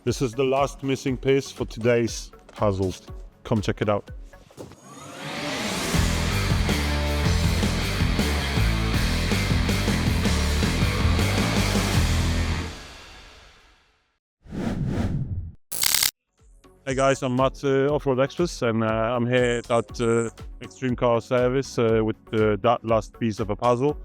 This is the last missing piece for today's puzzle. Come check it out. Hey guys, I'm Matt, Offroad Extras, and I'm here at Extreme Car Service with that last piece of a puzzle.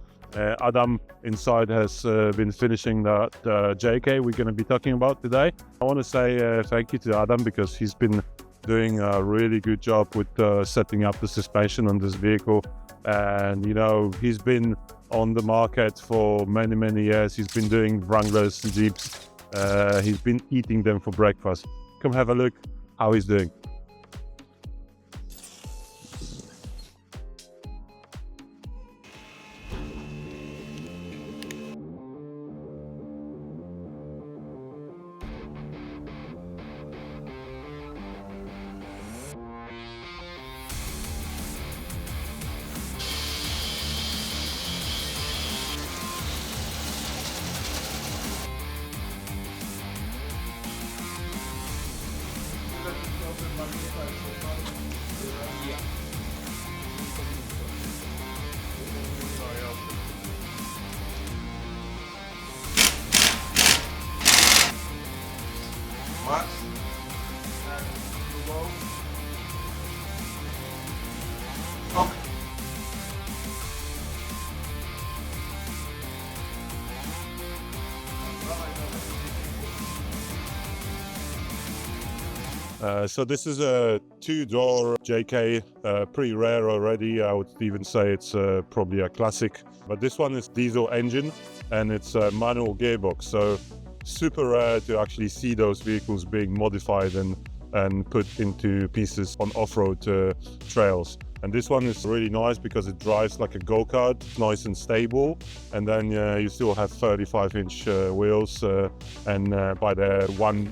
Adam inside has been finishing that JK we're going to be talking about today. I want to say thank you to Adam because he's been doing a really good job with setting up the suspension on this vehicle. And you know, he's been on the market for many years. He's been doing Wranglers, Jeeps. He's been eating them for breakfast. Come have a look how he's doing. So this is a two-door JK, pretty rare already. I would even say it's probably a classic. But this one is diesel engine and it's a manual gearbox. So super rare to actually see those vehicles being modified and put into pieces on off-road trails. And this one is really nice because it drives like a go-kart, nice and stable. And then you still have 35-inch wheels and by the one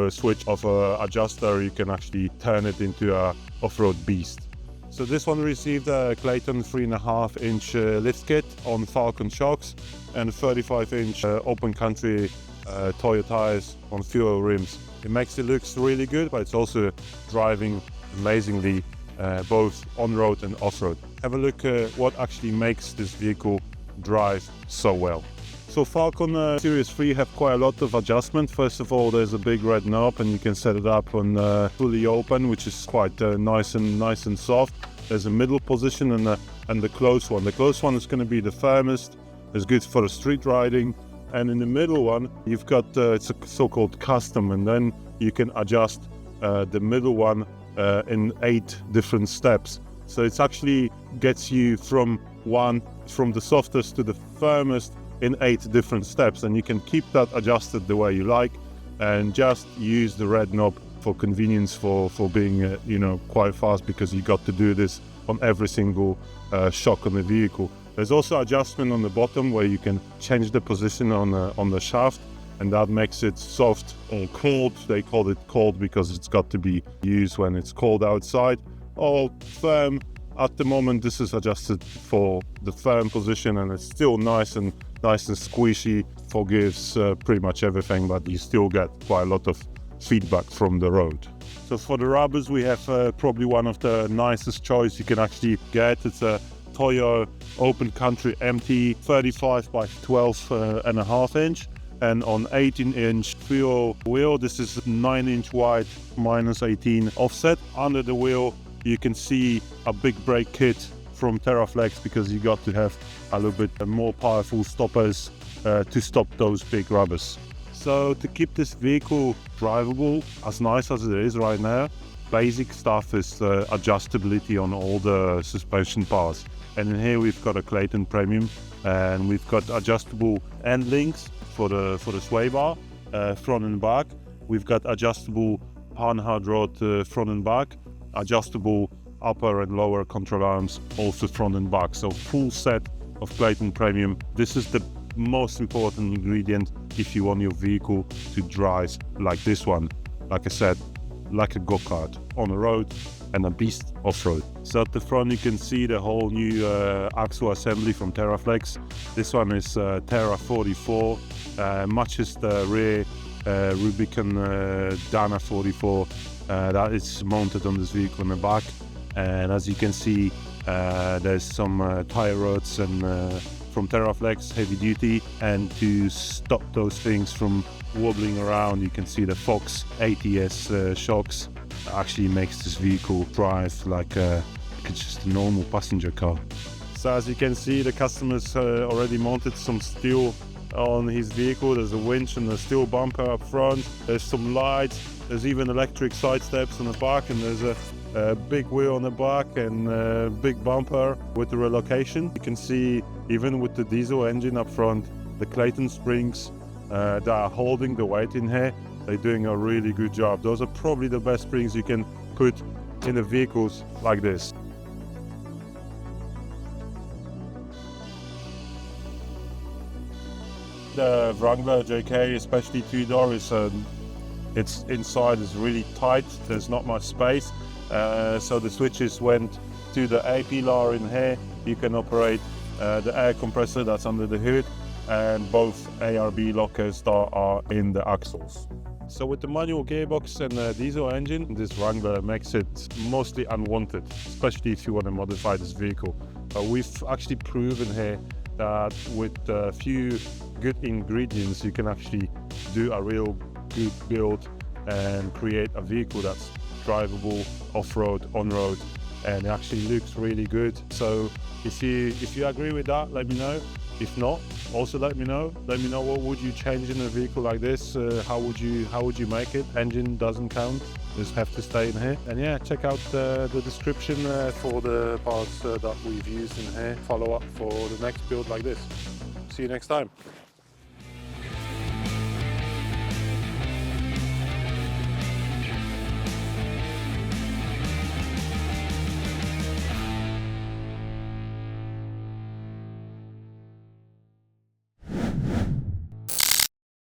switch of a adjuster you can actually turn it into a off-road beast. So this one received a Clayton 3.5-inch lift kit on Falcon shocks and 35-inch open country Toyo tires on fuel rims. It makes it look really good, but it's also driving amazingly both on-road and off-road. Have a look at what actually makes this vehicle drive so well. So Falcon Series 3 have quite a lot of adjustment. First of all, there's a big red knob and you can set it up on fully open, which is quite nice and soft. There's a middle position and the closed one. The closed one is going to be the firmest. It's good for the street riding. And in the middle one, you've got it's a so-called custom, and then you can adjust the middle one in 8 different steps. So it's actually gets you from the softest to the firmest in 8 different steps, and you can keep that adjusted the way you like and just use the red knob for convenience for being you know, quite fast, because you got to do this on every single shock on the vehicle. There's also adjustment on the bottom where you can change the position on the shaft, and that makes it soft or cold. They call it cold because it's got to be used when it's cold outside, or firm. At the moment this is adjusted for the firm position, and it's still nice and squishy, forgives pretty much everything, but you still get quite a lot of feedback from the road. So for the rubbers, we have probably one of the nicest choice you can actually get. It's a Toyo Open Country MT 35 by 12.5 inch, and on 18-inch fuel wheel. This is 9-inch wide, -18 offset. Under the wheel you can see a big brake kit from Teraflex, because you got to have a little bit more powerful stoppers to stop those big rubbers. So to keep this vehicle drivable, as nice as it is right now, basic stuff is adjustability on all the suspension parts. And in here we've got a Clayton Premium, and we've got adjustable end links for the sway bar, front and back. We've got adjustable panhard rod front and back, adjustable upper and lower control arms, also front and back. So full set of Clayton Premium. This is the most important ingredient if you want your vehicle to drive like this one. Like I said, like a go-kart on the road and a beast off-road. So at the front you can see the whole new axle assembly from Teraflex. This one is Terra 44, matches the rear Rubicon Dana 44 that is mounted on this vehicle in the back. And as you can see, there's some tire rods and from Teraflex heavy duty, and to stop those things from wobbling around, you can see the Fox ATS shocks. Actually makes this vehicle drive like it's just a normal passenger car. So as you can see, the customer's already mounted some steel on his vehicle. There's a winch and a steel bumper up front. There's some lights. There's even electric side steps on the back, and there's a big wheel on the back and a big bumper with the relocation. You can see even with the diesel engine up front, the Clayton springs that are holding the weight in here, they're doing a really good job. Those are probably the best springs you can put in the vehicles like this. The Wrangler JK, especially two-door, it's inside is really tight. There's not much space, so the switches went to the A pillar in here. You can operate the air compressor that's under the hood, and both ARB lockers that are in the axles. So with the manual gearbox and the diesel engine, this Wrangler makes it mostly unwanted, especially if you want to modify this vehicle. But we've actually proven here that with a few good ingredients, you can actually do a real good build and create a vehicle that's drivable off-road, on-road, and it actually looks really good. So if you agree with that, let me know. If not, also let me know. Let me know what would you change in a vehicle like this. How would you make it? Engine doesn't count. Just have to stay in here. And yeah, check out the description for the parts that we've used in here. Follow up for the next build like this. See you next time.